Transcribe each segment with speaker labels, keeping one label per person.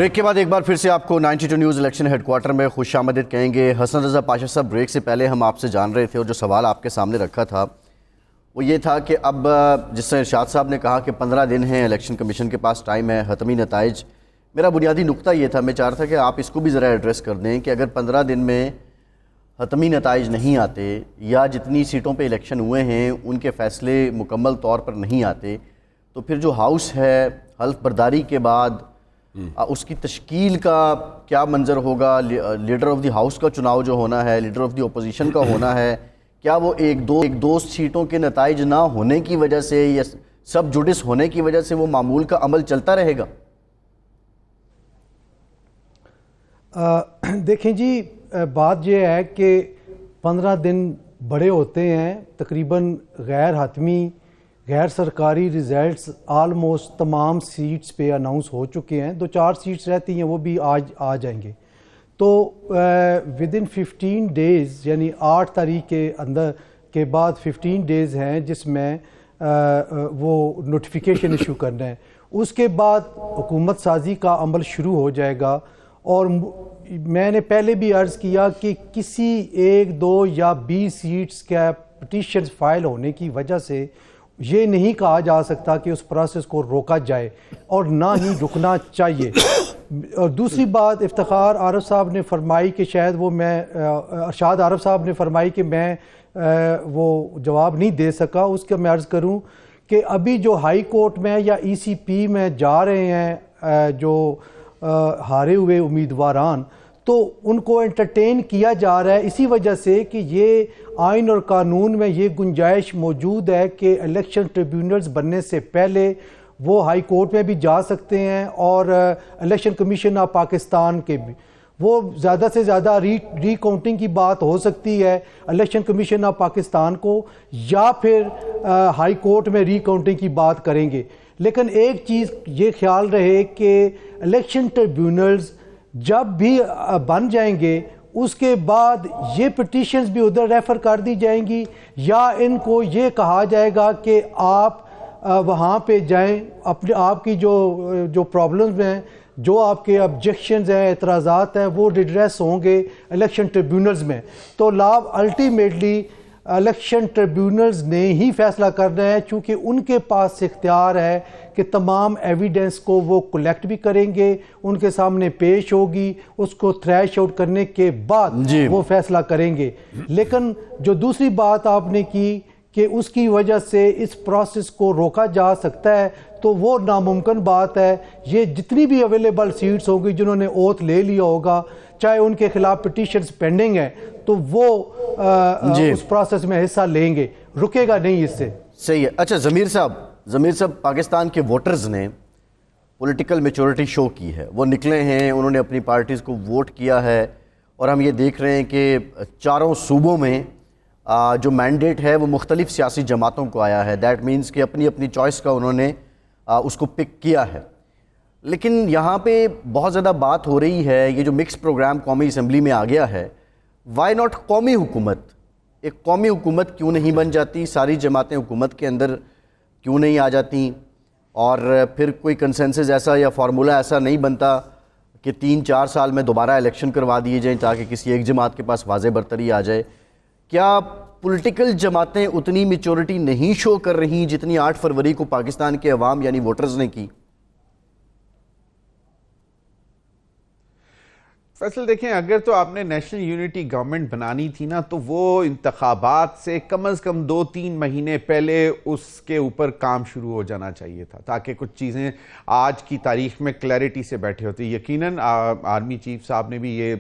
Speaker 1: Break کے بعد ایک بار پھر سے آپ کو 92 نیوز الیکشن ہیڈ کوارٹر میں خوش آمدید کہیں گے۔ حسن رضا پاشا صاحب، بریک سے پہلے ہم آپ سے جان رہے تھے اور جو سوال آپ کے سامنے رکھا تھا وہ یہ تھا کہ اب جس سے ارشاد صاحب نے کہا کہ 15 دن ہیں، الیکشن کمیشن کے پاس ٹائم ہے، حتمی نتائج۔ میرا بنیادی نقطہ یہ تھا، میں چاہ رہا تھا کہ آپ اس کو بھی ذرا ایڈریس کر دیں کہ اگر 15 دن میں حتمی نتائج نہیں آتے یا جتنی سیٹوں پہ الیکشن ہوئے ہیں ان کے فیصلے مکمل طور پر نہیں آتے تو پھر جو ہاؤس ہے حلف برداری کے بعد اس کی تشکیل کا کیا منظر ہوگا؟ لیڈر آف دی ہاؤس کا چناؤ جو ہونا ہے، لیڈر آف دی اپوزیشن کا ہونا ہے، کیا وہ ایک دو سیٹوں کے نتائج نہ ہونے کی وجہ سے یا سب جوڈس ہونے کی وجہ سے وہ معمول کا عمل چلتا رہے گا؟
Speaker 2: دیکھیں جی، بات یہ ہے کہ 15 دن بڑے ہوتے ہیں، تقریباً غیر حتمی غیر سرکاری ریزلٹس آلموسٹ تمام سیٹس پہ اناؤنس ہو چکے ہیں، 2-4 سیٹس رہتی ہیں وہ بھی آج آ جائیں گے۔ تو ودن 15 ڈیز یعنی 8 تاریخ کے اندر کے بعد 15 ڈیز ہیں جس میں وہ نوٹیفیکیشن ایشو کرنا ہے، اس کے بعد حکومت سازی کا عمل شروع ہو جائے گا۔ اور میں نے پہلے بھی عرض کیا کہ کسی 1، 2 یا 20 سیٹس کا پٹیشنز فائل ہونے کی وجہ سے یہ نہیں کہا جا سکتا کہ اس پروسیس کو روکا جائے اور نہ ہی رکنا چاہیے۔ اور دوسری بات افتخار عارف صاحب نے فرمائی کہ شاید وہ ارشاد عارف صاحب نے فرمائی کہ میں وہ جواب نہیں دے سکا، اس کا میں عرض کروں کہ ابھی جو ہائی کورٹ میں یا ای سی پی میں جا رہے ہیں جو ہارے ہوئے امیدواران، تو ان کو انٹرٹین کیا جا رہا ہے اسی وجہ سے کہ یہ آئین اور قانون میں یہ گنجائش موجود ہے کہ الیکشن ٹریبیونلز بننے سے پہلے وہ ہائی کورٹ میں بھی جا سکتے ہیں اور الیکشن کمیشن آف پاکستان کے بھی وہ زیادہ سے زیادہ ری کاؤنٹنگ کی بات ہو سکتی ہے الیکشن کمیشن آف پاکستان کو، یا پھر ہائی کورٹ میں ری کاؤنٹنگ کی بات کریں گے۔ لیکن ایک چیز یہ خیال رہے کہ الیکشن ٹریبیونلز جب بھی بن جائیں گے اس کے بعد یہ پٹیشنز بھی ادھر ریفر کر دی جائیں گی، یا ان کو یہ کہا جائے گا کہ آپ وہاں پہ جائیں، اپنے آپ کی جو پرابلمز ہیں، جو آپ کے آبجیکشنز ہیں، اعتراضات ہیں، وہ ریڈریس ہوں گے الیکشن ٹریبیونلز میں۔ تو الٹیمیٹلی الیکشن ٹریبیونلز نے ہی فیصلہ کرنا ہے، چونکہ ان کے پاس اختیار ہے کہ تمام ایویڈنس کو وہ کلیکٹ بھی کریں گے، ان کے سامنے پیش ہوگی، اس کو تھریش آؤٹ کرنے کے بعد وہ فیصلہ کریں گے۔ لیکن جو دوسری بات آپ نے کی کہ اس کی وجہ سے اس پروسیس کو روکا جا سکتا ہے، تو وہ ناممکن بات ہے۔ یہ جتنی بھی اویلیبل سیٹس ہوں گی جنہوں نے اوتھ لے لیا ہوگا، چاہے ان کے خلاف پٹیشنز پینڈنگ ہیں، تو وہ اس پروسیس میں حصہ لیں گے، رکے گا نہیں اس سے۔
Speaker 1: صحیح ہے۔ اچھا ضمیر صاحب، پاکستان کے ووٹرز نے پولیٹیکل میچورٹی شو کی ہے، وہ نکلے ہیں، انہوں نے اپنی پارٹیز کو ووٹ کیا ہے، اور ہم یہ دیکھ رہے ہیں کہ چاروں صوبوں میں جو مینڈیٹ ہے وہ مختلف سیاسی جماعتوں کو آیا ہے۔ دیٹ مینز کہ اپنی اپنی چوائس کا انہوں نے اس کو پک کیا ہے۔ لیکن یہاں پہ بہت زیادہ بات ہو رہی ہے، یہ جو مکس پروگرام قومی اسمبلی میں آ گیا ہے، وائی ناٹ قومی حکومت؟ ایک قومی حکومت کیوں نہیں بن جاتی؟ ساری جماعتیں حکومت کے اندر کیوں نہیں آ جاتی؟ اور پھر کوئی کنسنسس ایسا یا فارمولہ ایسا نہیں بنتا کہ 3-4 سال میں دوبارہ الیکشن کروا دیے جائیں تاکہ کسی ایک جماعت کے پاس واضح برتری آ جائے؟ کیا پولیٹیکل جماعتیں اتنی میچورٹی نہیں شو کر رہی جتنی 8 فروری کو پاکستان کے عوام یعنی ووٹرز نے کی؟
Speaker 3: فیصل دیکھیں، اگر تو آپ نے نیشنل یونٹی گورنمنٹ بنانی تھی نا، تو وہ انتخابات سے کم از کم 2-3 مہینے پہلے اس کے اوپر کام شروع ہو جانا چاہیے تھا، تاکہ کچھ چیزیں آج کی تاریخ میں کلیئرٹی سے بیٹھے ہوتی۔ یقیناً آرمی چیف صاحب نے بھی یہ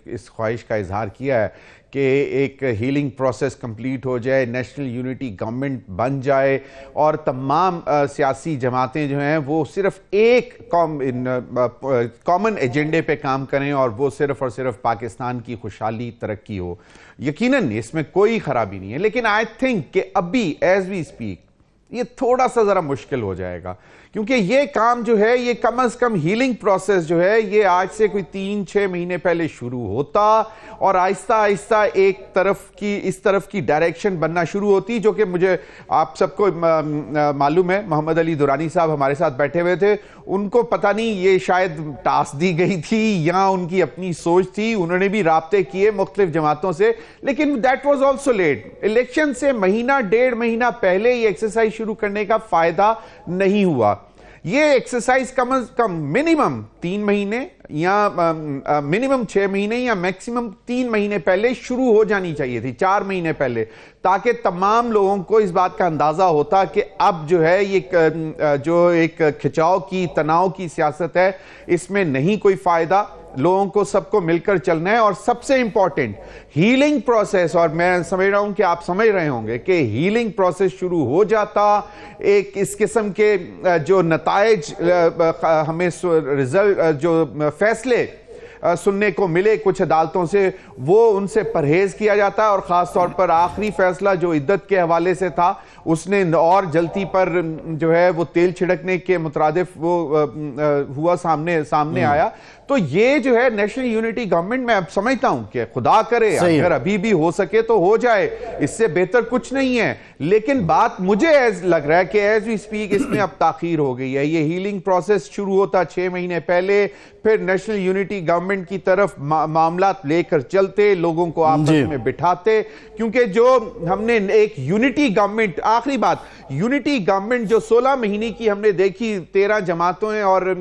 Speaker 3: اس خواہش کا اظہار کیا ہے کہ ایک ہیلنگ پروسیس کمپلیٹ ہو جائے، نیشنل یونٹی گورنمنٹ بن جائے، اور تمام سیاسی جماعتیں جو ہیں وہ صرف ایک کامن ایجنڈے پہ کام کریں، اور وہ صرف اور صرف پاکستان کی خوشحالی ترقی ہو۔ یقیناً اس میں کوئی خرابی نہیں ہے، لیکن آئی تھنک کہ ابھی ایز وی اسپیک یہ تھوڑا سا ذرا مشکل ہو جائے گا، کیونکہ یہ کام جو ہے یہ کم از کم ہیلنگ پروسیس جو ہے یہ آج سے کوئی 3-6 مہینے پہلے شروع ہوتا اور آہستہ آہستہ ایک اس طرف کی ڈائریکشن بننا شروع ہوتی، جو کہ مجھے آپ سب کو معلوم ہے، محمد علی دورانی صاحب ہمارے ساتھ بیٹھے ہوئے تھے، ان کو پتہ نہیں یہ شاید ٹاسک دی گئی تھی یا ان کی اپنی سوچ تھی، انہوں نے بھی رابطے کیے مختلف جماعتوں سے، لیکن that was also let. Election سے مہینہ 1.5 مہینہ پہلے یہ ایکسرسائز شروع کرنے کا فائدہ نہیں ہوا. یہ ایکسرسائز کم از کم منیمم 3 مہینے یا منیمم 6 مہینے یا میکسیمم 3 مہینے پہلے شروع ہو جانی چاہیے تھی، 4 مہینے پہلے، تاکہ تمام لوگوں کو اس بات کا اندازہ ہوتا کہ اب جو ہے یہ جو ایک کھچاؤ کی تناؤ کی سیاست ہے اس میں نہیں کوئی فائدہ، لوگوں کو سب کو مل کر چلنا ہے. اور سب سے امپورٹنٹ ہیلنگ پروسیس، اور میں سمجھ رہا ہوں کہ آپ سمجھ رہے ہوں گے کہ ہیلنگ پروسیس شروع ہو جاتا، ایک اس قسم کے جو نتائج ہمیں رزلٹ جو فیصلے سننے کو ملے کچھ عدالتوں سے، وہ ان سے پرہیز کیا جاتا ہے. اور خاص طور پر آخری فیصلہ جو عدت کے حوالے سے تھا، اس نے اور جلتی پر جو ہے وہ تیل چھڑکنے کے مترادف وہ ہوا سامنے آیا. تو یہ جو ہے نیشنل یونٹی گورنمنٹ، میں اب سمجھتا ہوں کہ خدا کرے اگر ابھی بھی ہو سکے تو ہو جائے، اس سے بہتر کچھ نہیں ہے. لیکن بات مجھے لگ رہا ہے کہ ایز وی اسپیک اس میں اب تاخیر ہو گئی ہے. یہ ہیلنگ پروسیس شروع ہوتا 6 مہینے پہلے، پھر نیشنل یونٹی گورنمنٹ کی طرف معاملات لے کر چلتے، لوگوں کو آپس میں بٹھاتے، کیونکہ جو ہم نے ایک یونٹی گورنمنٹ، آخری بات، یونٹی گورنمنٹ جو 16 مہینے کی ہم نے دیکھی 13 جماعتوں اور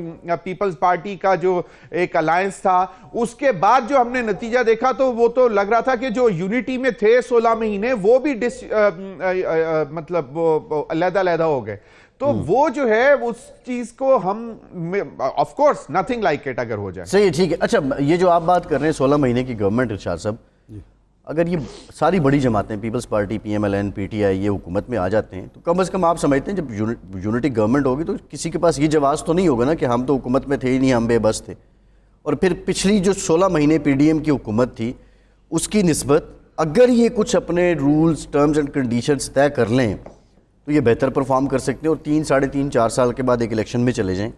Speaker 3: پیپلز پارٹی کا جو ایک الائنس تھا، اس کے بعد جو ہم نے نتیجہ دیکھا تو وہ تو لگ رہا تھا کہ جو یونٹی میں تھے 16 مہینے وہ بھی مطلب وہ علیحدہ ہو گئے. تو وہ جو ہے اس چیز کو ہم of course nothing like it اگر ہو جائے.
Speaker 1: صحیح ہے، ٹھیک ہے. اچھا، یہ جو آپ بات کر رہے ہیں 16 مہینے کی گورنمنٹ، ارشاد صاحب، اگر یہ ساری بڑی جماعتیں Peoples Party, P M L N, P T I یہ حکومت میں آ جاتے ہیں، تو کم از کم آپ سمجھتے ہیں جب یونٹی گورنمنٹ ہوگی تو کسی کے پاس یہ جواز تو نہیں ہوگا نا کہ ہم تو حکومت میں تھے ہی نہیں، ہم بے بس تھے. اور پھر پچھلی جو 16 مہینے پی ڈی ایم کی حکومت تھی اس کی نسبت اگر یہ کچھ اپنے رولز، ٹرمز اینڈ کنڈیشنز طے کر لیں تو یہ بہتر پرفارم کر سکتے ہیں اور 3 ساڑھے 3 4 سال کے بعد ایک الیکشن میں چلے جائیں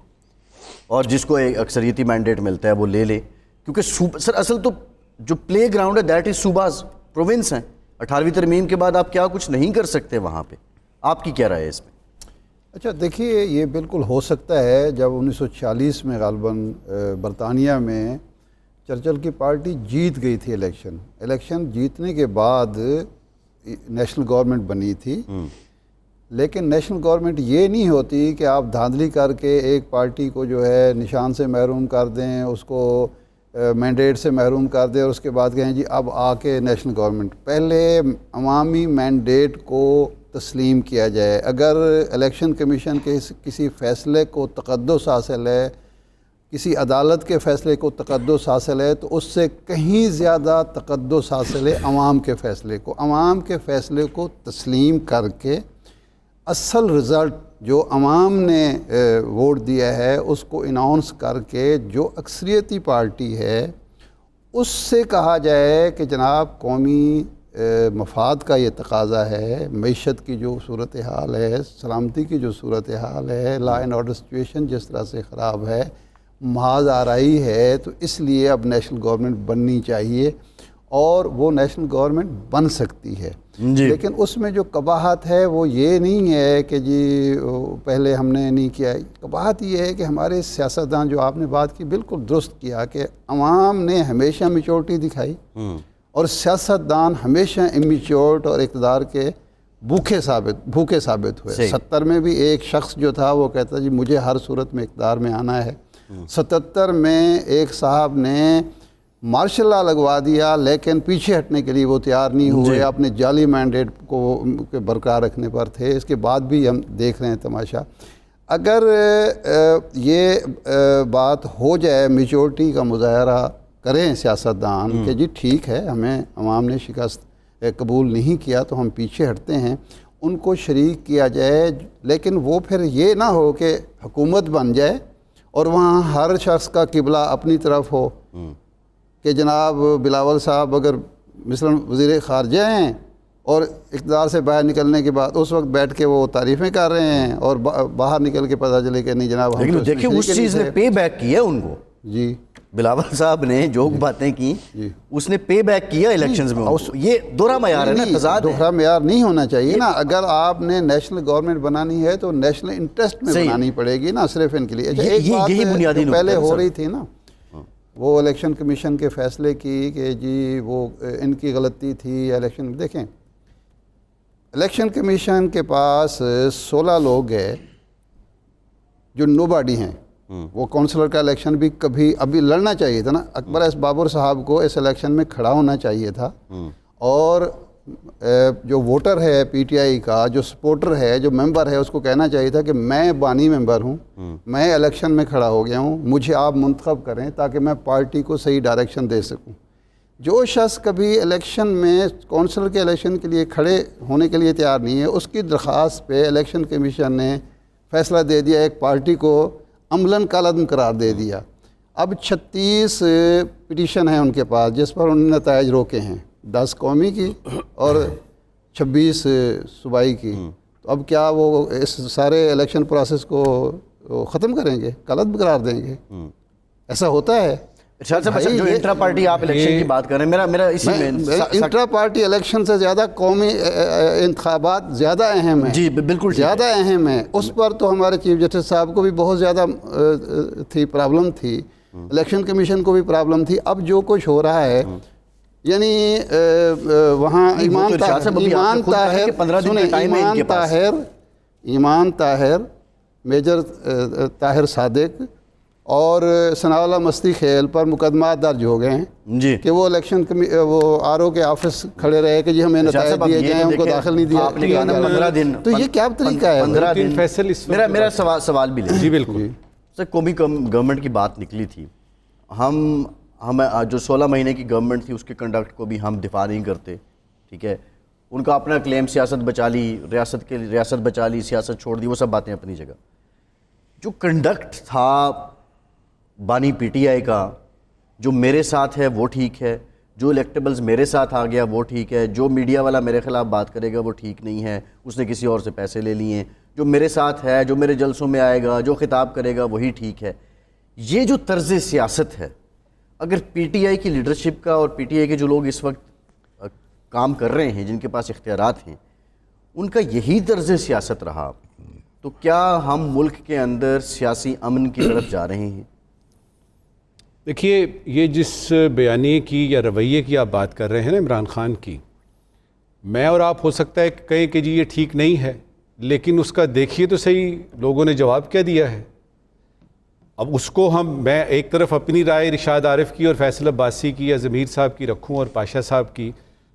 Speaker 1: اور جس کو ایک اکثریتی مینڈیٹ ملتا ہے وہ لے لے. کیونکہ سر اصل تو جو پلے گراؤنڈ ہے دیٹ از صوباز، پروونس ہیں. 18ویں ترمیم کے بعد آپ کیا کچھ نہیں کر سکتے وہاں پہ. آپ کی کیا رائے ہے اس میں؟
Speaker 4: اچھا دیکھیے، یہ بالکل ہو سکتا ہے. جب 1946 میں غالباً برطانیہ میں چرچل کی پارٹی جیت گئی تھی الیکشن جیتنے کے بعد نیشنل گورنمنٹ بنی تھی. لیکن نیشنل گورنمنٹ یہ نہیں ہوتی کہ آپ دھاندلی کر کے ایک پارٹی کو جو ہے نشان سے محروم کر دیں، اس کو مینڈیٹ سے محروم کر دیں اور اس کے بعد کہیں جی اب آ کے نیشنل گورنمنٹ. پہلے عوامی مینڈیٹ کو تسلیم کیا جائے. اگر الیکشن کمیشن کے کسی فیصلے کو تقدس حاصل ہے، کسی عدالت کے فیصلے کو تقدس حاصل ہے، تو اس سے کہیں زیادہ تقدس حاصل ہے عوام کے فیصلے کو. عوام کے فیصلے کو تسلیم کر کے اصل رزلٹ جو عوام نے ووٹ دیا ہے اس کو اناؤنس کر کے جو اکثریتی پارٹی ہے اس سے کہا جائے کہ جناب قومی مفاد کا یہ تقاضا ہے، معیشت کی جو صورتحال ہے، سلامتی کی جو صورتحال ہے، لا اینڈ آرڈر سچویشن جس طرح سے خراب ہے، محاذ آرائی ہے، تو اس لیے اب نیشنل گورنمنٹ بننی چاہیے اور وہ نیشنل گورنمنٹ بن سکتی ہے. لیکن اس میں جو قباحت ہے وہ یہ نہیں ہے کہ جی پہلے ہم نے نہیں کیا. قباحت یہ ہے کہ ہمارے سیاستدان، جو آپ نے بات کی بالکل درست کیا، کہ عوام نے ہمیشہ میچورٹی دکھائی اور سیاستدان ہمیشہ امیچورٹ اور اقتدار کے بھوکے ثابت ہوئے. 70 میں بھی ایک شخص جو تھا وہ کہتا جی مجھے ہر صورت میں اقتدار میں آنا ہے. 77 میں ایک صاحب نے مارشل لا لگوا دیا لیکن پیچھے ہٹنے کے لیے وہ تیار نہیں ہوئے، اپنے جعلی مینڈیٹ کو برقرار رکھنے پر تھے. اس کے بعد بھی ہم دیکھ رہے ہیں تماشا. اگر یہ بات ہو جائے، میچورٹی کا مظاہرہ کریں سیاستدان کہ جی ٹھیک ہے ہمیں عوام نے شکست قبول نہیں کیا تو ہم پیچھے ہٹتے ہیں، ان کو شریک کیا جائے. لیکن وہ پھر یہ نہ ہو کہ حکومت بن جائے اور وہاں ہر شخص کا قبلہ اپنی طرف ہو، کہ جناب بلاول صاحب اگر مثلا وزیر خارجہ ہیں اور اقتدار سے باہر نکلنے کے بعد اس وقت بیٹھ کے وہ تعریفیں کر رہے ہیں اور باہر نکل کے پتہ چلے کہ نہیں جناب ہم
Speaker 1: لیکن
Speaker 4: تو اس میں
Speaker 1: دیکھیں
Speaker 4: شریک
Speaker 1: اس
Speaker 4: نہیں
Speaker 1: چیز نے
Speaker 4: تھے۔
Speaker 1: پے بیک کیا ان کو،
Speaker 4: جی
Speaker 1: بلاول صاحب نے جو باتیں کی اس نے پے بیک کیا الیکشنز میں ان کو۔ یہ دوہرا معیار ہے نا، تضاد ہے۔
Speaker 4: دوہرا معیار نہیں ہونا چاہیے نا، اگر آپ نے نیشنل گورنمنٹ بنانی ہے تو نیشنل انٹرسٹ میں بنانی پڑے گی نا، صرف ان کے لیے۔ ایک بات
Speaker 1: یہی بنیادی
Speaker 4: جو پہلے
Speaker 1: نقطہ ہے
Speaker 4: ہو
Speaker 1: سر۔
Speaker 4: رہی تھی نا، وہ الیکشن کمیشن کے فیصلے کی کہ جی وہ ان کی غلطی تھی الیکشن۔ دیکھیں الیکشن کمیشن کے پاس 16 لوگ ہیں جو نو باڈی ہیں۔ وہ کونسلر کا الیکشن بھی کبھی ابھی لڑنا چاہیے تھا نا، اکبر ایس بابر صاحب کو اس الیکشن میں کھڑا ہونا چاہیے تھا، اور جو ووٹر ہے پی ٹی آئی کا، جو سپورٹر ہے، جو ممبر ہے، اس کو کہنا چاہیے تھا کہ میں بانی ممبر ہوں، میں الیکشن میں کھڑا ہو گیا ہوں، مجھے آپ منتخب کریں تاکہ میں پارٹی کو صحیح ڈائریکشن دے سکوں۔ جو شخص کبھی الیکشن میں کونسلر کے الیکشن کے لیے کھڑے ہونے کے لیے تیار نہیں ہے، اس کی درخواست پہ الیکشن کمیشن نے فیصلہ دے دیا، ایک پارٹی کو عملاً کالعدم قرار دے دیا۔ اب 36 پٹیشن ہیں ان کے پاس جس پر انہوں نے نتائج روکے ہیں، 10 قومی کی اور 26 صوبائی کی۔ تو اب کیا وہ اس سارے الیکشن پروسیس کو ختم کریں گے، کالعدم قرار دیں گے؟ ایسا ہوتا ہے۔
Speaker 1: جو انٹرا پارٹی آپ الیکشن کی بات کر رہے ہیں، میرا اسی میں
Speaker 4: انٹرا پارٹی الیکشن سے زیادہ قومی انتخابات زیادہ اہم ہیں۔
Speaker 1: جی بالکل
Speaker 4: زیادہ اہم ہیں۔ اس پر تو ہمارے چیف جسٹس صاحب کو بھی بہت زیادہ تھی پرابلم تھی، الیکشن کمیشن کو بھی پرابلم تھی۔ اب جو کچھ ہو رہا ہے یعنی وہاں ایمان طاہر، میجر طاہر صادق اور ثناء اللہ مستی خیل پر مقدمات درج ہو گئے ہیں
Speaker 1: جی
Speaker 4: کہ وہ الیکشن وہ آر او کے آفس کھڑے رہے کہ جی ہمیں نتائج دیے جائیں، ان کو داخل نہیں دیا۔
Speaker 1: 15 دن
Speaker 4: تو یہ کیا طریقہ ہے؟
Speaker 1: 15 دن میرا سوال بھی لیں۔
Speaker 5: جی بالکل
Speaker 1: سر، قومی گورنمنٹ کی بات نکلی تھی، ہم جو 16 مہینے کی گورنمنٹ تھی اس کے کنڈکٹ کو بھی ہم دفاع نہیں کرتے، ٹھیک ہے، ان کا اپنا کلیم سیاست بچا لی، ریاست بچا لی، سیاست چھوڑ دی، وہ سب باتیں اپنی جگہ۔ جو کنڈکٹ تھا بانی پی ٹی آئی کا، جو میرے ساتھ ہے وہ ٹھیک ہے، جو الیکٹیبلز میرے ساتھ آ گیا وہ ٹھیک ہے، جو میڈیا والا میرے خلاف بات کرے گا وہ ٹھیک نہیں ہے، اس نے کسی اور سے پیسے لے لیے ہیں، جو میرے ساتھ ہے، جو میرے جلسوں میں آئے گا، جو خطاب کرے گا وہی ٹھیک ہے۔ یہ جو طرز سیاست ہے، اگر پی ٹی آئی کی لیڈرشپ کا اور پی ٹی آئی کے جو لوگ اس وقت کام کر رہے ہیں، جن کے پاس اختیارات ہیں، ان کا یہی طرز سیاست رہا، تو کیا ہم ملک کے اندر سیاسی امن کی طرف جا رہے ہیں؟
Speaker 5: دیکھیے، یہ جس بیانیے کی یا رویے کی آپ بات کر رہے ہیں نا عمران خان کی، میں اور آپ ہو سکتا ہے کہ کہیں کہ جی یہ ٹھیک نہیں ہے، لیکن اس کا دیکھیے تو صحیح لوگوں نے جواب کیا دیا ہے۔ اب اس کو میں ایک طرف اپنی رائے رشاد عارف کی اور فیصل عباسی کی یا ضمیر صاحب کی رکھوں اور پاشا صاحب کی،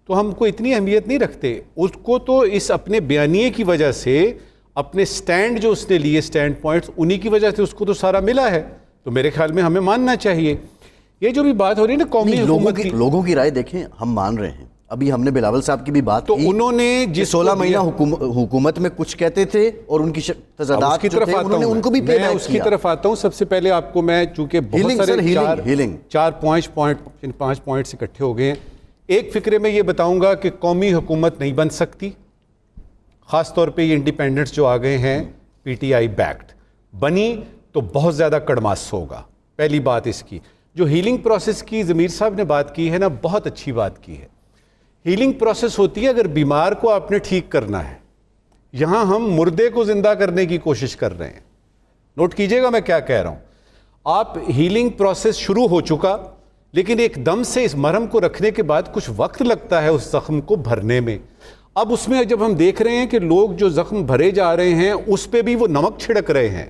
Speaker 5: تو ہم کو اتنی اہمیت نہیں رکھتے۔ اس کو تو اس اپنے بیانیے کی وجہ سے، اپنے سٹینڈ جو اس نے لیے، سٹینڈ پوائنٹس، انہی کی وجہ سے اس کو تو سارا ملا ہے، تو میرے خیال میں ہمیں ماننا چاہیے۔ یہ جو بھی بات ہو رہی ہے نا قومی حکومت کی،
Speaker 1: لوگوں کی رائے دیکھیں، ہم مان رہے ہیں۔ ابھی ہم نے بلاول صاحب کی بھی بات
Speaker 5: تو
Speaker 1: کی،
Speaker 5: انہوں نے
Speaker 1: جس 16 مہینہ حکومت میں کچھ کہتے تھے اور ان کی تضادات جو تھے انہوں نے ان کو بھی پے بیک کیا۔
Speaker 5: میں اس کی طرف آتا ہوں۔ سب سے پہلے آپ کو میں، چونکہ بہت سارے چار 5 پوائنٹس اکٹھے ہو گئے ہیں، ایک فکرے میں یہ بتاؤں گا کہ قومی حکومت نہیں بن سکتی، خاص طور پہ یہ انڈیپینڈنٹس جو آ گئے ہیں پی ٹی آئی بیکڈ، بنی تو بہت زیادہ کڑماس ہوگا۔ پہلی بات اس کی جو ہیلنگ پروسیس کی ضمیر صاحب نے بات کی ہے نا، بہت اچھی بات کی ہے۔ ہیلنگ پروسیس ہوتی ہے اگر بیمار کو آپ نے ٹھیک کرنا ہے، یہاں ہم مردے کو زندہ کرنے کی کوشش کر رہے ہیں۔ نوٹ کیجئے گا میں کیا کہہ رہا ہوں۔ آپ ہیلنگ پروسیس شروع ہو چکا، لیکن ایک دم سے اس مرہم کو رکھنے کے بعد کچھ وقت لگتا ہے اس زخم کو بھرنے میں۔ اب اس میں جب ہم دیکھ رہے ہیں کہ لوگ جو زخم بھرے جا رہے ہیں اس پہ بھی وہ نمک چھڑک رہے ہیں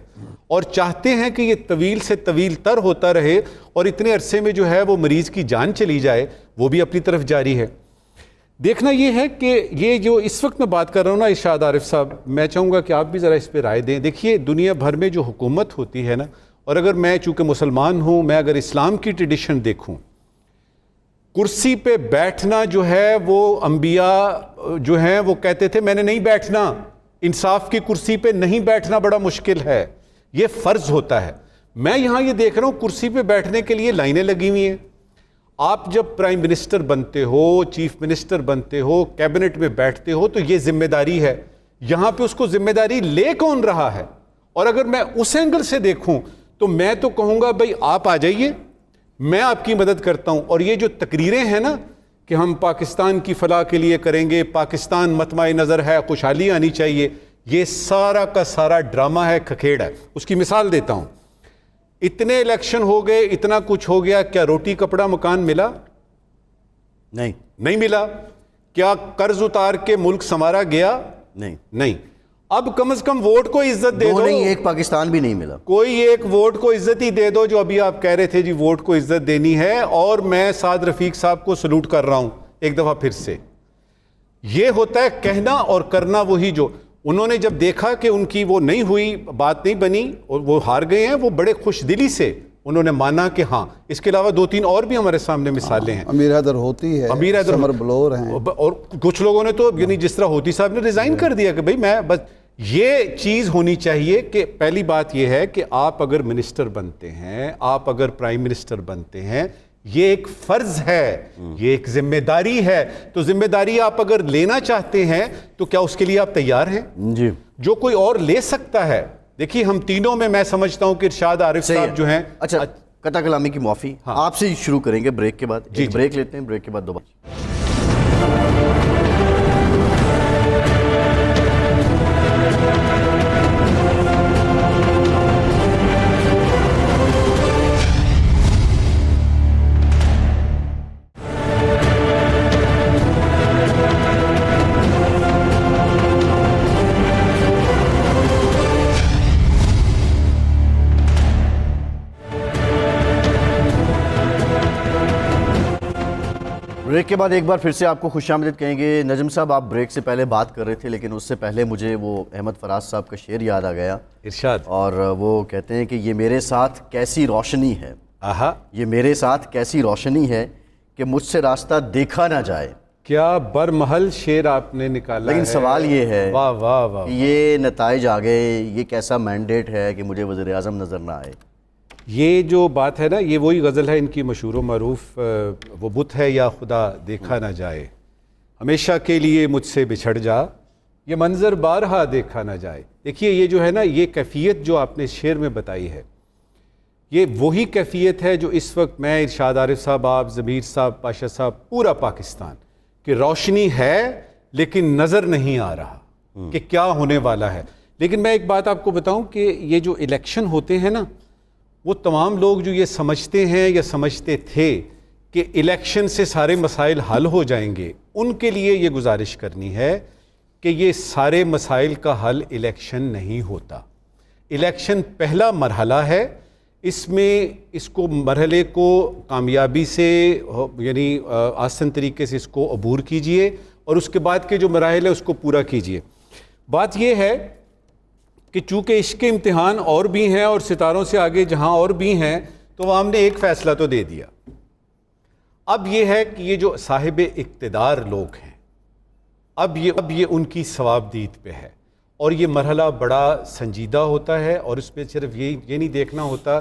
Speaker 5: اور چاہتے ہیں کہ یہ طویل سے طویل تر ہوتا رہے اور اتنے عرصے میں جو ہے وہ مریض کی جان چلی جائے، وہ بھی اپنی طرف جاری ہے۔ دیکھنا یہ ہے کہ یہ جو اس وقت میں بات کر رہا ہوں نا ارشاد عارف صاحب، میں چاہوں گا کہ آپ بھی ذرا اس پہ رائے دیں۔ دیکھیے، دنیا بھر میں جو حکومت ہوتی ہے نا، اور اگر میں چونکہ مسلمان ہوں، میں اگر اسلام کی ٹریڈیشن دیکھوں، کرسی پہ بیٹھنا جو ہے وہ انبیاء جو ہیں وہ کہتے تھے میں نے نہیں بیٹھنا، انصاف کی کرسی پہ نہیں بیٹھنا بڑا مشکل ہے، یہ فرض ہوتا ہے۔ میں یہاں یہ دیکھ رہا ہوں کرسی پہ بیٹھنے کے لیے لائنیں لگی ہوئی ہیں۔ آپ جب پرائم منسٹر بنتے ہو, چیف منسٹر بنتے ہو, کیبنٹ میں بیٹھتے ہو, تو یہ ذمہ داری ہے. یہاں پہ اس کو ذمہ داری لے کون رہا ہے؟ اور اگر میں اس اینگل سے دیکھوں تو میں تو کہوں گا بھائی آپ آ جائیے, میں آپ کی مدد کرتا ہوں. اور یہ جو تقریریں ہیں نا کہ ہم پاکستان کی فلاح کے لیے کریں گے, پاکستان مطمع نظر ہے, خوشحالی آنی چاہیے, یہ سارا کا سارا ڈرامہ ہے, کھکھیڑ ہے. اس کی مثال دیتا ہوں. اتنے الیکشن ہو گئے, اتنا کچھ ہو گیا, کیا روٹی کپڑا مکان ملا؟ نہیں ملا. کیا قرض اتار کے ملک سنوارا گیا؟ نہیں. اب کم از کم ووٹ کو عزت دے دو.
Speaker 1: نہیں, ایک پاکستان بھی نہیں ملا.
Speaker 5: کوئی ایک ووٹ کو عزت ہی دے دو, جو ابھی آپ کہہ رہے تھے جی ووٹ کو عزت دینی ہے. اور میں سعد رفیق صاحب کو سلوٹ کر رہا ہوں ایک دفعہ پھر سے. یہ ہوتا ہے کہنا اور کرنا وہی. جو انہوں نے جب دیکھا کہ ان کی وہ نہیں ہوئی, بات نہیں بنی اور وہ ہار گئے ہیں, وہ بڑے خوش دلی سے انہوں نے مانا کہ ہاں. اس کے علاوہ 2-3 اور بھی ہمارے سامنے مثالیں ہیں.
Speaker 4: امیر حیدر ہوتی ہے, سمر بلور ہیں,
Speaker 5: اور کچھ لوگوں نے تو یعنی جس طرح ہوتی صاحب نے ریزائن کر دیا کہ بھئی میں بس. یہ چیز ہونی چاہیے کہ پہلی بات یہ ہے کہ آپ اگر منسٹر بنتے ہیں, آپ اگر پرائم منسٹر بنتے ہیں, یہ ایک فرض ہے, یہ ایک ذمہ داری ہے. تو ذمہ داری آپ اگر لینا چاہتے ہیں تو کیا اس کے لیے آپ تیار ہیں؟
Speaker 1: جی.
Speaker 5: جو کوئی اور لے سکتا ہے. دیکھیے ہم تینوں میں سمجھتا ہوں کہ ارشاد عارف صاحب جو ہیں.
Speaker 1: اچھا, قطع کلامی کی معافی, آپ سے شروع کریں گے بریک کے بعد.
Speaker 5: جی
Speaker 1: بریک لیتے ہیں, بریک کے بعد دوبارہ. بریک کے بعد ایک بار پھر سے آپ کو خوش آمدید کہیں گے. نجم صاحب, آپ بریک سے پہلے بات کر رہے تھے, لیکن اس سے پہلے مجھے وہ احمد فراز صاحب کا شعر یاد آ گیا.
Speaker 5: ارشاد.
Speaker 1: اور وہ کہتے ہیں کہ یہ میرے ساتھ کیسی روشنی ہے, یہ میرے ساتھ کیسی روشنی ہے کہ مجھ سے راستہ دیکھا نہ جائے.
Speaker 5: کیا برمحل شعر آپ نے نکالا.
Speaker 1: لیکن سوال یہ ہے
Speaker 5: واہ واہ واہ,
Speaker 1: یہ نتائج آ گئے, یہ کیسا مینڈیٹ ہے کہ مجھے وزیر اعظم نظر نہ آئے.
Speaker 5: یہ جو بات ہے نا, یہ وہی غزل ہے ان کی مشہور و معروف, وہ بت ہے یا خدا دیکھا نہ جائے, ہمیشہ کے لیے مجھ سے بچھڑ جا, یہ منظر بارہا دیکھا نہ جائے. دیکھیے یہ جو ہے نا, یہ کیفیت جو آپ نے شعر میں بتائی ہے, یہ وہی کیفیت ہے جو اس وقت میں, ارشاد عارف صاحب, آپ, ضمیر صاحب, پاشا صاحب, پورا پاکستان, کہ روشنی ہے لیکن نظر نہیں آ رہا کہ کیا ہونے والا ہے. لیکن میں ایک بات آپ کو بتاؤں کہ یہ جو الیکشن ہوتے ہیں نا, وہ تمام لوگ جو یہ سمجھتے ہیں یا سمجھتے تھے کہ الیکشن سے سارے مسائل حل ہو جائیں گے, ان کے لیے یہ گزارش کرنی ہے کہ یہ سارے مسائل کا حل الیکشن نہیں ہوتا. الیکشن پہلا مرحلہ ہے, اس میں اس کو مرحلے کو کامیابی سے یعنی آسن طریقے سے اس کو عبور کیجئے, اور اس کے بعد کے جو مراحل ہے اس کو پورا کیجئے. بات یہ ہے کہ چونکہ عشق کے امتحان اور بھی ہیں اور ستاروں سے آگے جہاں اور بھی ہیں, تو عوام نے ایک فیصلہ تو دے دیا. اب یہ ہے کہ یہ جو صاحب اقتدار لوگ ہیں, اب یہ ان کی ثوابدید پہ ہے, اور یہ مرحلہ بڑا سنجیدہ ہوتا ہے. اور اس میں صرف یہ نہیں دیکھنا ہوتا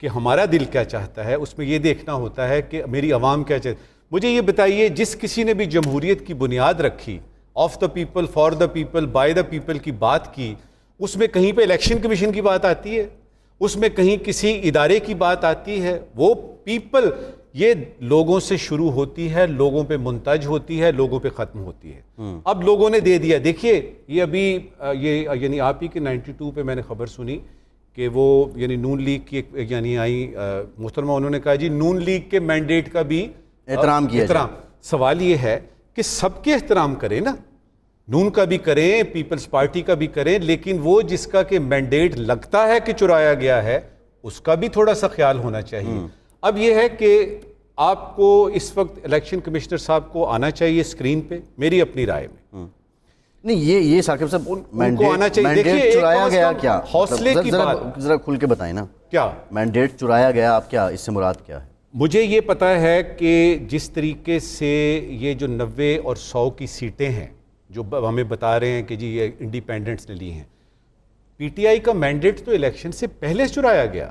Speaker 5: کہ ہمارا دل کیا چاہتا ہے, اس میں یہ دیکھنا ہوتا ہے کہ میری عوام کیا چاہتی. مجھے یہ بتائیے, جس کسی نے بھی جمہوریت کی بنیاد رکھی, of the people, for the people, by the people کی بات کی, اس میں کہیں پہ الیکشن کمیشن کی بات آتی ہے, اس میں کہیں کسی ادارے کی بات آتی ہے. وہ پیپل یہ لوگوں سے شروع ہوتی ہے, لوگوں پہ منتج ہوتی ہے, لوگوں پہ ختم ہوتی ہے. اب لوگوں نے دے دیا. دیکھیے یہ ابھی یہ یعنی آپ ہی کے 92 پہ میں نے خبر سنی کہ وہ یعنی نون لیگ کی یعنی آئی محترمہ, انہوں نے کہا جی نون لیگ کے مینڈیٹ کا بھی
Speaker 1: احترام کیا جائے.
Speaker 5: سوال یہ ہے کہ سب کے احترام کریں نا, نون کا بھی کریں, پیپلز پارٹی کا بھی کریں, لیکن وہ جس کا کہ مینڈیٹ لگتا ہے کہ چرایا گیا ہے, اس کا بھی تھوڑا سا خیال ہونا چاہیے. اب یہ ہے کہ آپ کو اس وقت الیکشن کمشنر صاحب کو آنا چاہیے اسکرین پہ, میری اپنی رائے میں.
Speaker 1: نہیں یہ ثاقب صاحب,
Speaker 5: ان کو آنا چاہیے. دیکھیے
Speaker 1: چرایا گیا کیا,
Speaker 5: حوصلے کی بات
Speaker 1: ذرا کھل کے بتائیں نا,
Speaker 5: کیا
Speaker 1: مینڈیٹ چرایا گیا, آپ کیا اس سے مراد کیا ہے؟
Speaker 5: مجھے یہ پتا ہے کہ جس طریقے سے یہ جو 90 اور 100 کی سیٹیں ہیں جو ہمیں بتا رہے ہیں کہ جی یہ انڈیپینڈنٹس نے لی ہیں, پی ٹی آئی کا مینڈیٹ تو الیکشن سے پہلے چرایا گیا.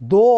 Speaker 2: 2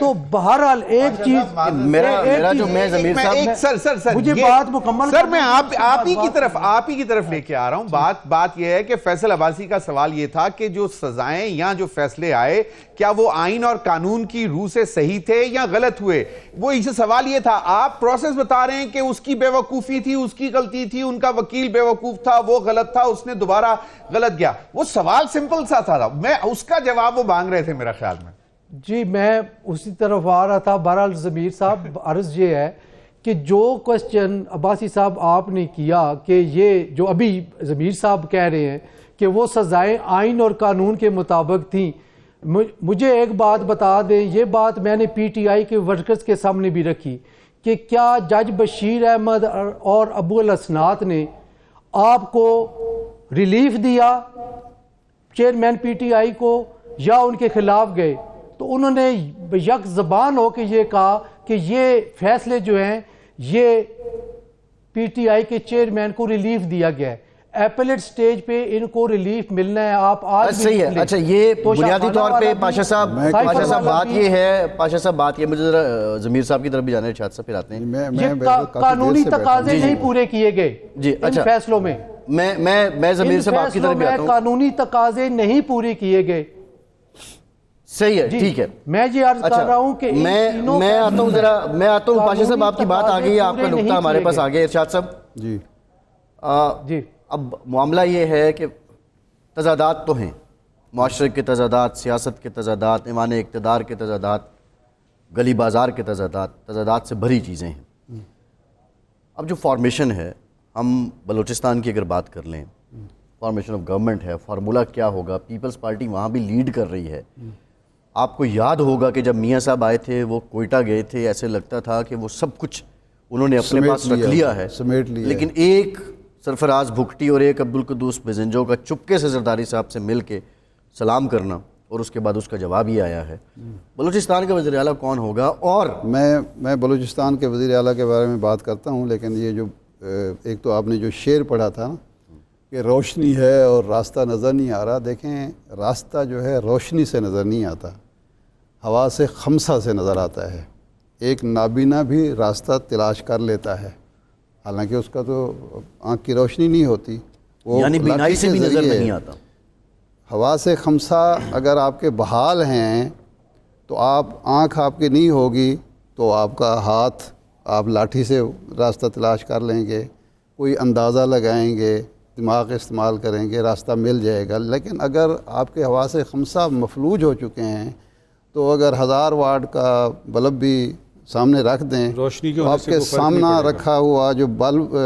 Speaker 2: تو بہرحال ایک چیز
Speaker 1: میرا جو میں ضمیر صاحب
Speaker 3: سر
Speaker 2: مجھے بات مکمل
Speaker 3: سر میں آپ ہی کی طرف لے کے آ رہا ہوں. بات یہ ہے کہ فیصل عباسی کا سوال یہ تھا کہ جو سزائیں یا جو فیصلے آئے کیا وہ آئین اور قانون کی روح سے صحیح تھے یا غلط ہوئے. وہ اسے سوال یہ تھا. آپ پروسیس بتا رہے ہیں کہ اس کی بے وقوفی تھی, اس کی غلطی تھی, ان کا وکیل بے وقوف تھا, وہ غلط تھا, اس نے دوبارہ غلط گیا. وہ سوال سمپل سا تھا, میں اس کا جواب وہ مانگ رہے تھے میرا خیال میں.
Speaker 2: جی میں اسی طرف آ رہا تھا. بہرحال ضمیر صاحب عرض یہ ہے کہ جو کوسچن عباسی صاحب آپ نے کیا کہ یہ جو ابھی ضمیر صاحب کہہ رہے ہیں کہ وہ سزائیں آئین اور قانون کے مطابق تھیں, مجھے ایک بات بتا دیں, یہ بات میں نے پی ٹی آئی کے ورکرز کے سامنے بھی رکھی کہ کیا جج بشیر احمد اور ابو الاسنات نے آپ کو ریلیف دیا چیئرمین پی ٹی آئی کو یا ان کے خلاف گئے؟ تو انہوں نے یک زبان ہو کے یہ کہا کہ یہ فیصلے جو ہیں یہ پی ٹی آئی کے چیئرمین کو ریلیف دیا گیا ہے. ایپلیٹ سٹیج پہ ان کو ریلیف ملنا ہے. آپ آج
Speaker 1: صحیح ہے. اچھا یہ بنیادی طور پہ پاشا صاحب بات یہ مجھے ذرا ضمیر صاحب کی طرف بھی جانا ہے, ارشاد صاحب پھر آتے ہیں.
Speaker 2: یہ قانونی تقاضے نہیں پورے کیے گئے ان فیصلوں میں.
Speaker 1: میں ضمیر صاحب آپ کی طرف بھی آتا ہوں.
Speaker 2: قانونی تقاضے نہیں پورے کیے گئے.
Speaker 1: صحیح ہے, ٹھیک ہے.
Speaker 2: میں یہ عرض کر رہا ہوں کہ
Speaker 1: میں آتا ہوں پاشا صاحب, آپ کی بات آ گئی ہے, آپ کا نقطہ ہمارے پاس آ گیا. ارشاد صاحب
Speaker 2: جی
Speaker 1: اب معاملہ یہ ہے کہ تضادات تو ہیں, معاشرے کے تضادات, سیاست کے تضادات, ایوان اقتدار کے تضادات, گلی بازار کے تضادات سے بھری چیزیں ہیں. اب جو فارمیشن ہے, ہم بلوچستان کی اگر بات کر لیں, فارمیشن آف گورنمنٹ ہے, فارمولہ کیا ہوگا, پیپلز پارٹی وہاں بھی لیڈ کر رہی ہے. آپ کو یاد ہوگا کہ جب میاں صاحب آئے تھے, وہ کوئٹہ گئے تھے, ایسے لگتا تھا کہ وہ سب کچھ انہوں نے اپنے پاس رکھ لیا ہے, لیکن ایک سرفراز بھکٹی اور ایک عبدالقدوس بزنجو کا چپکے سے زرداری صاحب سے مل کے سلام کرنا, اور اس کے بعد اس کا جواب ہی آیا ہے. بلوچستان کا وزیر اعلیٰ کون ہوگا؟ اور
Speaker 4: میں بلوچستان کے وزیر اعلیٰ کے بارے میں بات کرتا ہوں, لیکن یہ جو ایک تو آپ نے جو شعر پڑھا تھا نا کہ روشنی ہے اور راستہ نظر نہیں آ رہا, دیکھیں راستہ جو ہے روشنی سے نظر نہیں آتا, ہوا سے خمسہ سے نظر آتا ہے. ایک نابینا بھی راستہ تلاش کر لیتا ہے, حالانکہ اس کا تو آنکھ کی روشنی نہیں ہوتی, وہ
Speaker 1: یعنی بینائی سے بھی نظر نہیں آتا.
Speaker 4: ہوا سے خمسہ اگر آپ کے بحال ہیں تو آنکھ آپ کی نہیں ہوگی تو آپ کا ہاتھ آپ لاٹھی سے راستہ تلاش کر لیں گے, کوئی اندازہ لگائیں گے, دماغ استعمال کریں گے, راستہ مل جائے گا. لیکن اگر آپ کے ہوا سے خمسہ مفلوج ہو چکے ہیں تو اگر 1000 واٹ کا بلب بھی سامنے رکھ دیں,
Speaker 5: روشنی کی
Speaker 4: آپ کے سامنا رکھا ہوا جو بلب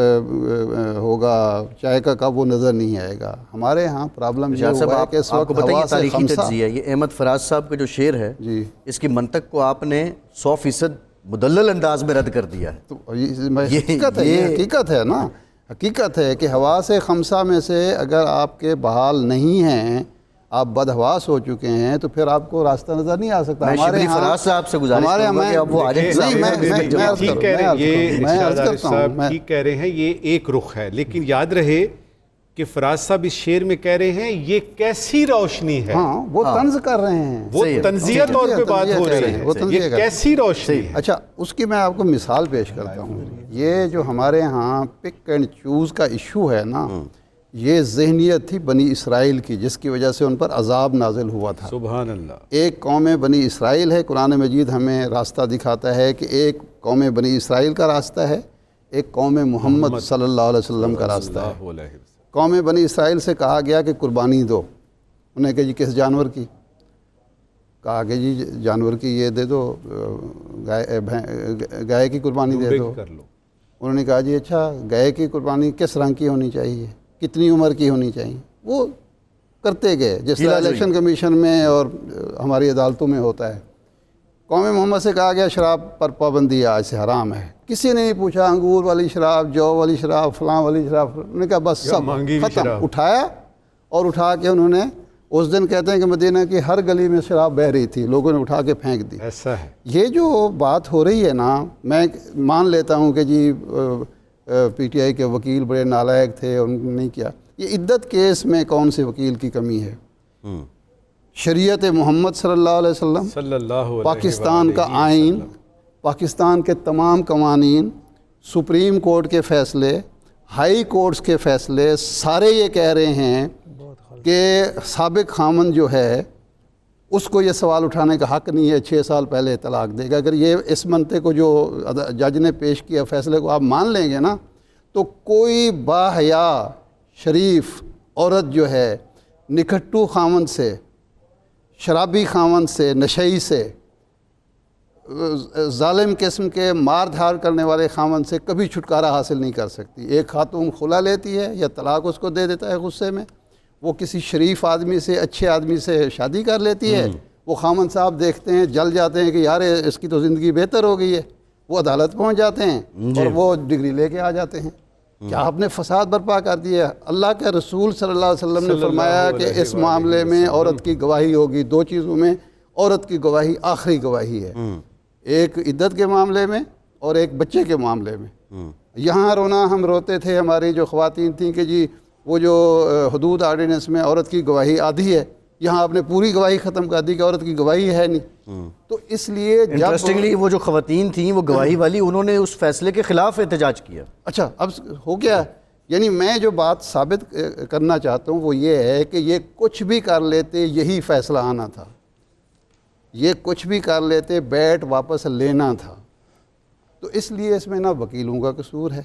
Speaker 4: ہوگا چائے کا کپ وہ نظر نہیں آئے گا. ہمارے ہاں پرابلم یہ ہوا ہے کہ اس وقت ہوا سے خمسہ.
Speaker 1: یہ احمد فراز صاحب کا جو شعر ہے,
Speaker 4: جی
Speaker 1: اس کی منطق کو آپ نے 100% مدلل انداز میں رد کر دیا ہے.
Speaker 4: تو حقیقت ہے نا, حقیقت ہے کہ ہوا سے خمسہ میں سے اگر آپ کے بحال نہیں ہیں, آپ بدحواس ہو چکے ہیں, تو پھر آپ کو راستہ نظر نہیں آ سکتا.
Speaker 1: میں شبلی فراز صاحب سے گزارش کروں گا کہ اب وہ آجائیں.
Speaker 5: ٹھیک کہہ رہے ہیں, یہ ایک رخ ہے, لیکن یاد رہے کہ فراز صاحب اس شعر میں کہہ رہے ہیں یہ کیسی روشنی ہے.
Speaker 4: ہاں وہ طنز کر رہے ہیں,
Speaker 5: وہ تنزیہ طور پہ بات ہو رہی ہے, یہ کیسی روشنی ہے.
Speaker 4: اچھا اس کی میں آپ کو مثال پیش کرتا ہوں. یہ جو ہمارے ہاں پک اینڈ چوز کا ایشو ہے نا, یہ ذہنیت تھی بنی اسرائیل کی, جس کی وجہ سے ان پر عذاب نازل ہوا تھا.
Speaker 5: سبحان اللہ.
Speaker 4: ایک قوم بنی اسرائیل ہے, قرآن مجید ہمیں راستہ دکھاتا ہے کہ ایک قوم بنی اسرائیل کا راستہ ہے, ایک قوم محمد صلی اللہ علیہ وسلم کا راستہ ہے. قوم بنی اسرائیل سے کہا گیا کہ قربانی دو, انہیں کہ جی کس جانور کی, کہا کہ جی جانور کی یہ دے دو, گائے کی قربانی دے دو. انہوں نے کہا جی اچھا گائے کی قربانی کس رنگ کی ہونی چاہیے, کتنی عمر کی ہونی چاہیے. وہ کرتے گئے جس طرح الیکشن کمیشن میں اور ہماری عدالتوں میں ہوتا ہے. قوم محمد سے کہا گیا شراب پر پابندی آج سے حرام ہے. کسی نے نہیں پوچھا انگور والی شراب, جو والی شراب, فلاں والی شراب. انہوں نے کہا بس سب ختم. اٹھایا اور اٹھا کے انہوں نے اس دن کہتے ہیں کہ مدینہ کی ہر گلی میں شراب بہہ رہی تھی, لوگوں نے اٹھا کے پھینک دی.
Speaker 5: ایسا ہے.
Speaker 4: یہ جو بات ہو رہی ہے نا, میں مان لیتا ہوں کہ جی پی ٹی آئی کے وکیل بڑے نالائق تھے, انہوں نے نہیں کیا. یہ عدت کیس میں کون سے وکیل کی کمی ہے؟ شریعت محمد صلی اللہ علیہ وسلم،
Speaker 5: صلی اللہ علیہ
Speaker 4: پاکستان کا
Speaker 5: وآلہ
Speaker 4: آئین،
Speaker 5: وسلم۔
Speaker 4: پاکستان کے تمام قوانین، سپریم کورٹ کے فیصلے، ہائی کورٹس کے فیصلے، سارے یہ کہہ رہے ہیں کہ سابق خامن جو ہے اس کو یہ سوال اٹھانے کا حق نہیں ہے، 6 سال پہلے طلاق دے گا۔ اگر یہ اس منطق کو جو جج نے پیش کیا فیصلے کو آپ مان لیں گے نا، تو کوئی باحیا شریف عورت جو ہے نکھٹو خامن سے، شرابی خامن سے، نشئی سے، ظالم قسم کے مار دھار کرنے والے خامن سے کبھی چھٹکارا حاصل نہیں کر سکتی۔ ایک خاتون خلا لیتی ہے یا طلاق اس کو دے دیتا ہے غصے میں، وہ کسی شریف آدمی سے، اچھے آدمی سے شادی کر لیتی ہے، وہ خامن صاحب دیکھتے ہیں، جل جاتے ہیں کہ یار اس کی تو زندگی بہتر ہو گئی ہے، وہ عدالت پہنچ جاتے ہیں اور وہ ڈگری لے کے آ جاتے ہیں۔ کیا آپ نے فساد برپا کر دیا؟ اللہ کے رسول صلی اللہ علیہ وسلم نے فرمایا کہ اس معاملے میں عورت کی گواہی ہوگی، 2 چیزوں میں عورت کی گواہی آخری گواہی ہے، ایک عدت کے معاملے میں اور ایک بچے کے معاملے میں۔ یہاں رونا ہم روتے تھے، ہماری جو خواتین تھیں کہ جی وہ جو حدود آرڈیننس میں عورت کی گواہی آدھی ہے، یہاں آپ نے پوری گواہی ختم کر دی کہ عورت کی گواہی ہے نہیں۔ تو اس لیے
Speaker 1: انٹرسٹنگلی وہ جو خواتین تھیں وہ گواہی والی، انہوں نے اس فیصلے کے خلاف احتجاج کیا۔
Speaker 4: اچھا اب ہو گیا، یعنی میں جو بات ثابت کرنا چاہتا ہوں وہ یہ ہے کہ یہ کچھ بھی کر لیتے یہی فیصلہ آنا تھا، یہ کچھ بھی کر لیتے بیٹ واپس لینا تھا۔ تو اس لیے اس میں نہ وکیلوں کا قصور ہے۔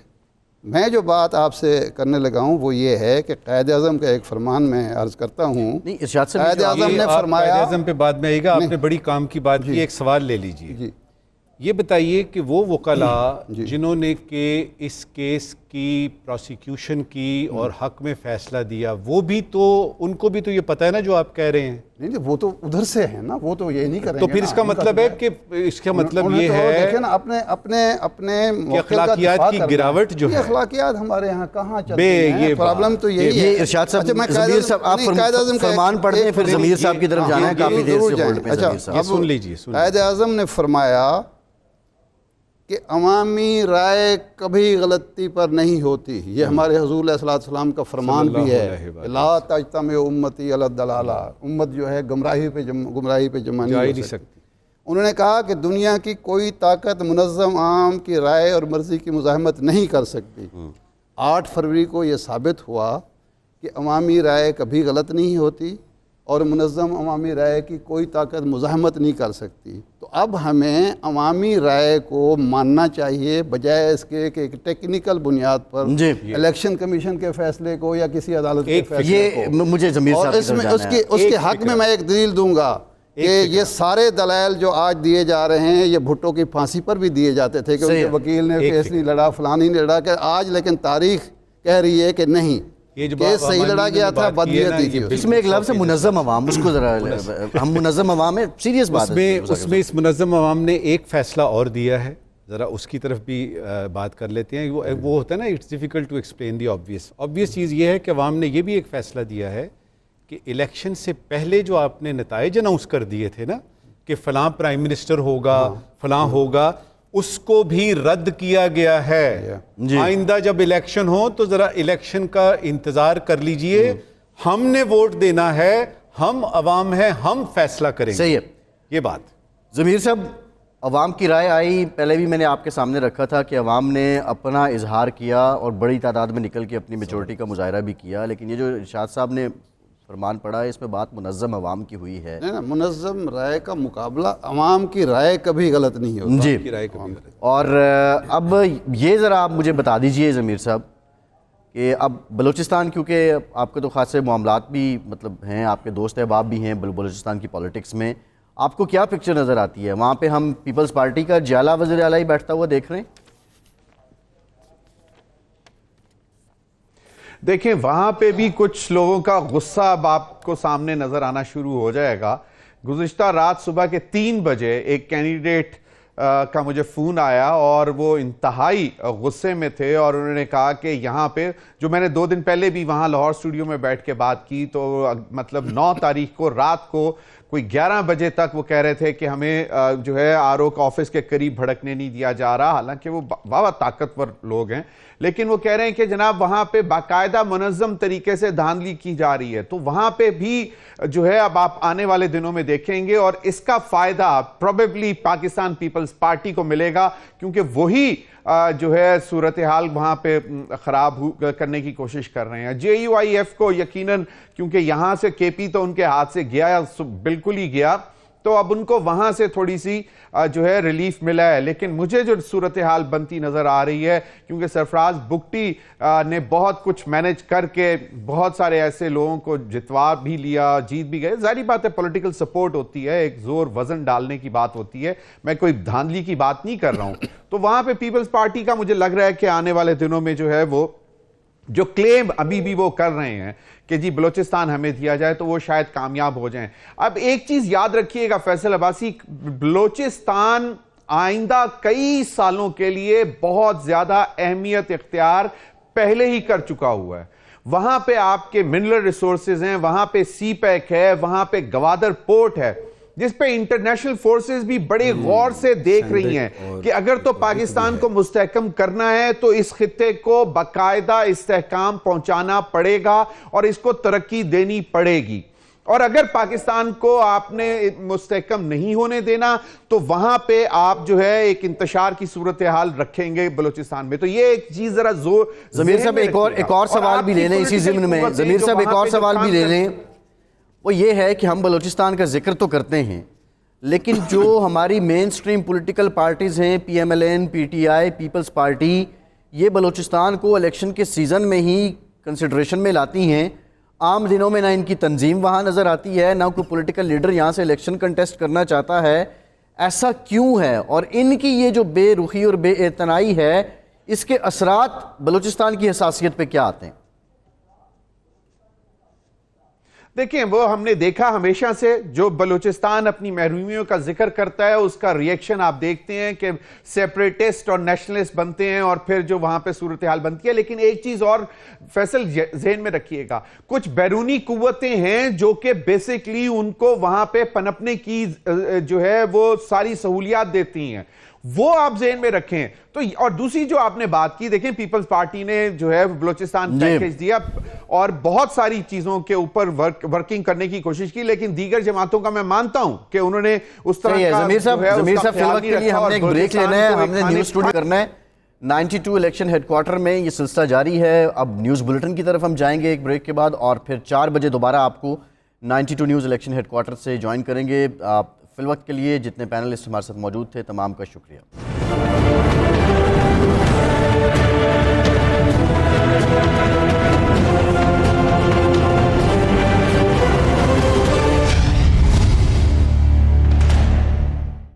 Speaker 4: میں جو بات آپ سے کرنے لگا ہوں وہ یہ ہے کہ قائد اعظم کا ایک فرمان میں عرض کرتا ہوں۔
Speaker 1: نہیں ارشاد صاحب،
Speaker 4: قائد اعظم نے فرمایا،
Speaker 5: قائد اعظم پہ بعد میں آئے گا، آپ نے بڑی کام کی بات کی، ایک سوال لے لیجئے۔
Speaker 4: جی
Speaker 5: یہ بتائیے کہ وہ وکلاء جنہوں نے کہ اس کیس کی پروسیکیوشن کی اور حق میں فیصلہ دیا، وہ بھی تو، ان کو بھی تو یہ پتہ ہے نا جو آپ کہہ رہے ہیں۔
Speaker 4: نہیں وہ تو ادھر سے ہیں نا، وہ تو یہ نہیں کریں گے۔
Speaker 5: تو پھر اس کا مطلب ہے کہ اس کا مطلب یہ ہے
Speaker 4: دیکھیں نا اپنے
Speaker 5: کہ اخلاقیات کی گراوٹ جو ہے،
Speaker 4: اخلاقیات ہمارے ہاں کہاں چلتی ہیں، پرابلم تو یہی ہے۔
Speaker 1: یہ ارشاد صاحب، ضمیر صاحب آپ فرمان پڑھ دیں، پھر ضمیر صاحب کی طرف جانا ہے، کافی دیر سے ہولڈ پہ ضمیر صاحب۔
Speaker 5: سن لیجئے۔
Speaker 4: قائد اعظم نے فرمایا کہ عوامی رائے کبھی غلطی پر نہیں ہوتی، یہ ہمارے حضور علیہ السلام کا فرمان بھی ہے، لا تجتمع امتی علی الضلالہ، امت جو ہے گمراہی پہ جمع نہیں ہو سکتی۔ انہوں نے کہا کہ دنیا کی کوئی طاقت منظم عام کی رائے اور مرضی کی مزاحمت نہیں کر سکتی۔ 8 فروری کو یہ ثابت ہوا کہ عوامی رائے کبھی غلط نہیں ہوتی اور منظم عوامی رائے کی کوئی طاقت مزاحمت نہیں کر سکتی۔ تو اب ہمیں عوامی رائے کو ماننا چاہیے بجائے اس کے کہ ایک ٹیکنیکل بنیاد پر الیکشن کمیشن کے فیصلے کو یا کسی عدالت کے فیصلے کو۔
Speaker 1: یہ مجھے ضمیر صاحب کی طرف جانا ہے۔
Speaker 4: اس کے حق میں میں ایک دلیل دوں گا کہ یہ سارے دلائل جو آج دیے جا رہے ہیں یہ بھٹو کی پھانسی پر بھی دیے جاتے تھے کہ ان کے وکیل نے کیس نہیں لڑا، فلانی نہیں لڑا، کہ آج لیکن تاریخ کہہ رہی ہے کہ نہیں، کیس صحیح لڑا گیا تھا، بدنیت دی تھی۔
Speaker 1: اس میں ایک لفظ ہے منظم عوام، اس کو ذرا ہم منظم عوام ہے، سیریس بات ہے۔
Speaker 5: اس میں اس منظم عوام نے ایک فیصلہ اور دیا ہے، ذرا اس کی طرف بھی بات کر لیتے ہیں۔ وہ ہوتا ہے نا، it's difficult to explain the obvious چیز یہ ہے کہ عوام نے یہ بھی ایک فیصلہ دیا ہے کہ الیکشن سے پہلے جو آپ نے نتائج اناؤنس کر دیے تھے نا کہ فلاں پرائم منسٹر ہوگا، فلاں ہوگا، اس کو بھی رد کیا گیا ہے۔ آئندہ جب الیکشن ہو تو ذرا الیکشن کا انتظار کر لیجئے، ہم نے ووٹ دینا ہے، ہم عوام ہیں، ہم فیصلہ کریں گے۔
Speaker 1: صحیح ہے
Speaker 5: یہ بات۔
Speaker 1: ضمیر صاحب، عوام کی رائے آئی، پہلے بھی میں نے آپ کے سامنے رکھا تھا کہ عوام نے اپنا اظہار کیا اور بڑی تعداد میں نکل کے اپنی میچورٹی کا مظاہرہ بھی کیا، لیکن یہ جو ارشاد صاحب نے فرمان پڑھا ہے اس میں بات منظم عوام کی ہوئی ہے۔
Speaker 4: منظم رائے کا مقابلہ، عوام کی رائے کبھی غلط نہیں ہوتا۔
Speaker 1: جی،
Speaker 5: کی رائے کبھی غلط۔
Speaker 1: اور اب یہ ذرا آپ مجھے بتا دیجئے ضمیر صاحب کہ اب بلوچستان، کیونکہ آپ کے تو خاصے معاملات بھی مطلب ہیں، آپ کے دوست احباب بھی ہیں بلوچستان کی پالیٹکس میں، آپ کو کیا پکچر نظر آتی ہے؟ وہاں پہ ہم پیپلز پارٹی کا جیالہ وزیر اعلیٰ ہی بیٹھتا ہوا دیکھ رہے ہیں؟
Speaker 3: دیکھیں وہاں پہ بھی کچھ لوگوں کا غصہ اب آپ کو سامنے نظر آنا شروع ہو جائے گا۔ گزشتہ رات صبح کے 3 بجے ایک کینڈیڈیٹ کا مجھے فون آیا اور وہ انتہائی غصے میں تھے، اور انہوں نے کہا کہ یہاں پہ جو میں نے 2 دن پہلے بھی وہاں لاہور اسٹوڈیو میں بیٹھ کے بات کی، تو مطلب 9 تاریخ کو رات کو کوئی 11 بجے تک وہ کہہ رہے تھے کہ ہمیں جو ہے RO کا آفس کے قریب بھڑکنے نہیں دیا جا رہا، حالانکہ وہ واہ طاقتور لوگ ہیں، لیکن وہ کہہ رہے ہیں کہ جناب وہاں پہ باقاعدہ منظم طریقے سے دھاندلی کی جا رہی ہے. تو وہاں پہ بھی جو ہے اب آپ آنے والے دنوں میں دیکھیں گے، اور اس کا فائدہ پروبیبلی پاکستان پیپلز پارٹی کو ملے گا، کیونکہ وہی جو ہے صورتحال وہاں پہ خراب کرنے کی کوشش کر رہے ہیں. JUIF کو یقیناً کیونکہ یہاں سے KP تو ان کے ہاتھ سے گیا، بالکل ہی گیا، تو اب ان کو وہاں سے تھوڑی سی جو ہے ریلیف ملا ہے. لیکن مجھے جو صورتحال بنتی نظر آ رہی ہے، کیونکہ سرفراز بگٹی نے بہت کچھ مینج کر کے بہت سارے ایسے لوگوں کو جتوا بھی لیا، جیت بھی گئے. ظاہری بات ہے پولیٹیکل سپورٹ ہوتی ہے، ایک زور وزن ڈالنے کی بات ہوتی ہے، میں کوئی دھاندلی کی بات نہیں کر رہا ہوں. تو وہاں پہ پیپلز پارٹی کا مجھے لگ رہا ہے کہ آنے والے دنوں میں جو ہے وہ جو کلیم ابھی بھی وہ کر رہے ہیں کہ جی بلوچستان ہمیں دیا جائے، تو وہ شاید کامیاب ہو جائیں. اب ایک چیز یاد رکھیے گا فیصل عباسی، بلوچستان آئندہ کئی سالوں کے لیے بہت زیادہ اہمیت اختیار پہلے ہی کر چکا ہوا ہے. وہاں پہ آپ کے منرل ریسورسز ہیں، وہاں پہ سی پیک ہے، وہاں پہ گوادر پورٹ ہے، جس پہ انٹرنیشنل فورسز بھی بڑے غور سے دیکھ رہی ہیں کہ اگر تو پاکستان کو مستحکم کرنا ہے تو اس خطے کو باقاعدہ استحکام پہنچانا پڑے گا اور اس کو ترقی دینی پڑے گی. اور اگر پاکستان کو آپ نے مستحکم نہیں ہونے دینا تو وہاں پہ آپ جو ہے ایک انتشار کی صورتحال رکھیں گے بلوچستان میں. تو یہ ایک چیز ذرا زور
Speaker 1: ضمیر صاحب ایک اور سوال بھی لے لیں اسی ضمن میں. ضمیر صاحب ایک اور سوال بھی لے لیں، وہ یہ ہے کہ ہم بلوچستان کا ذکر تو کرتے ہیں، لیکن جو ہماری مین سٹریم پولیٹیکل پارٹیز ہیں، PMLN، PTI، پیپلز پارٹی، یہ بلوچستان کو الیکشن کے سیزن میں ہی کنسیڈریشن میں لاتی ہیں. عام دنوں میں نہ ان کی تنظیم وہاں نظر آتی ہے، نہ کوئی پولیٹیکل لیڈر یہاں سے الیکشن کنٹیسٹ کرنا چاہتا ہے. ایسا کیوں ہے؟ اور ان کی یہ جو بے رخی اور بے اعتنائی ہے، اس کے اثرات بلوچستان کی حساسیت پہ کیا آتے ہیں؟
Speaker 3: دیکھیں، وہ ہم نے دیکھا ہمیشہ سے جو بلوچستان اپنی محرومیوں کا ذکر کرتا ہے اس کا ریئیکشن آپ دیکھتے ہیں کہ سیپریٹسٹ اور نیشنلسٹ بنتے ہیں اور پھر جو وہاں پہ صورتحال بنتی ہے. لیکن ایک چیز اور فیصل ذہن میں رکھیے گا، کچھ بیرونی قوتیں ہیں جو کہ بیسکلی ان کو وہاں پہ پنپنے کی جو ہے وہ ساری سہولیات دیتی ہیں، وہ آپ ذہن میں رکھیں. تو اور دوسری جو آپ نے بات کی، دیکھیں پیپلز پارٹی نے جو ہے بلوچستان پیکیج دیا اور بہت ساری چیزوں کے اوپر ورکنگ کرنے کی کوشش کی، لیکن دیگر جماعتوں کا میں مانتا ہوں کہ انہوں نے اس طرح کا
Speaker 1: ضمیر صاحب فی الوقت کے لیے ہم نے ایک بریک لینا ہے، ہم نے نیوز اسٹوڈیو کرنا ہے. 92 الیکشن ہیڈ کوارٹر میں یہ سلسلہ جاری ہے. اب نیوز بلٹن کی طرف ہم جائیں گے ایک بریک کے بعد، اور پھر 4 بجے دوبارہ آپ کو 92 نیوز الیکشن ہیڈ کوارٹر سے جوائن کریں گے. فی الوقت کے لیے جتنے پینلسٹ ہمارے ساتھ موجود تھے تمام کا شکریہ.